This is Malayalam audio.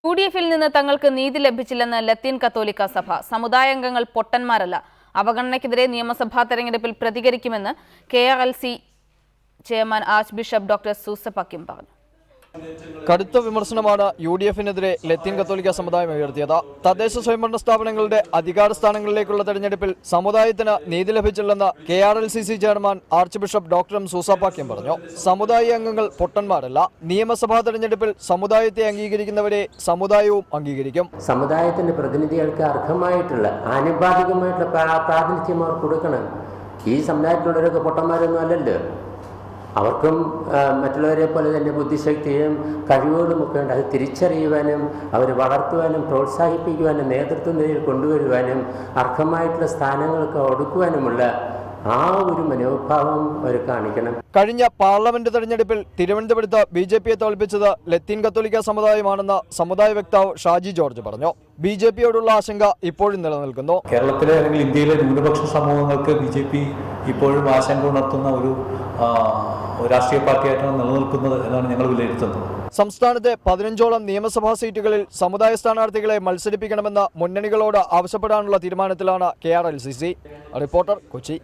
UDF-ൽ നിന്ന് തങ്ങൾക്ക് നീതി ലഭിച്ചില്ലെന്ന് ലത്തീൻ കത്തോലിക്ക സഭ. സമുദായാംഗങ്ങൾ പൊട്ടന്മാരല്ല. അവഗണനയ്ക്കെതിരെ നിയമസഭാ തെരഞ്ഞെടുപ്പിൽ പ്രതികരിക്കുമെന്ന് KRLC chairman arch bishop doctor Soosa Pakiam പറഞ്ഞു. കടുത്ത വിമർശനമാണ് UDF-നെതിരെ ലത്തീൻ കത്തോലിക്ക സമുദായം ഉയർത്തിയത്. തദ്ദേശ സ്വയംഭരണ സ്ഥാപനങ്ങളുടെ അധികാര സ്ഥാനങ്ങളിലേക്കുള്ള തെരഞ്ഞെടുപ്പിൽ സമുദായത്തിന് നീതി ലഭിച്ചില്ലെന്ന് KRLCC chairman arch bishop doctor Soosa Pakiam പറഞ്ഞു. സമുദായ അംഗങ്ങൾ പൊട്ടന്മാരല്ല. നിയമസഭാ തെരഞ്ഞെടുപ്പിൽ സമുദായത്തെ അംഗീകരിക്കുന്നവരെ സമുദായവും അംഗീകരിക്കും. സമുദായത്തിന്റെ പ്രതിനിധികൾക്ക് അർഹമായിട്ടുള്ള ആനുപാതികമായിട്ടുള്ള പ്രാതിനിധ്യം അവർ കൊടുക്കണം. ഈ സമുദായത്തിലുള്ളവരൊക്കെ പൊട്ടന്മാരൊന്നും അല്ലല്ലോ. അവർക്കും മറ്റുള്ളവരെ പോലെ തന്നെ ബുദ്ധിശക്തിയും കഴിവുകളുമൊക്കെ ഉണ്ട്. അത് തിരിച്ചറിയുവാനും അവർ വളർത്തുവാനും പ്രോത്സാഹിപ്പിക്കുവാനും നേതൃത്വ നിലയിൽ കൊണ്ടുവരുവാനും അർഹമായിട്ടുള്ള സ്ഥാനങ്ങൾക്ക് ഒടുക്കുവാനുമുള്ള ആ ഒരു മനോഭാവം അവർ കാണിക്കണം. കഴിഞ്ഞ പാർലമെന്റ് തെരഞ്ഞെടുപ്പിൽ തിരുവനന്തപുരത്ത് BJP-യെ തോൽപ്പിച്ചത് ലത്തീൻ കത്തോലിക്ക സമുദായമാണെന്ന് സമുദായ വക്താവ് ഷാജി ജോർജ് പറഞ്ഞു. BJP-യോടുള്ള ആശങ്ക ഇപ്പോഴും നിലനിൽക്കുന്നു. കേരളത്തിലെ അല്ലെങ്കിൽ ഇന്ത്യയിലെ ന്യൂനപക്ഷ സമൂഹങ്ങൾക്ക് BJP ഇപ്പോഴും ആശങ്ക ഉണർത്തുന്ന ഒരു രാഷ്ട്രീയ പാർട്ടിയായിട്ടാണ് നിലനിൽക്കുന്നത് എന്നാണ് ഞങ്ങൾ വിലയിരുത്തുന്നത്. സംസ്ഥാനത്തെ 15ഓളം നിയമസഭാ സീറ്റുകളിൽ സമുദായ സ്ഥാനാർത്ഥികളെ മത്സരിപ്പിക്കണമെന്ന് മുന്നണികളോട് ആവശ്യപ്പെടാനുള്ള തീരുമാനത്തിലാണ് KRLCC. റിപ്പോർട്ടർ, കൊച്ചി.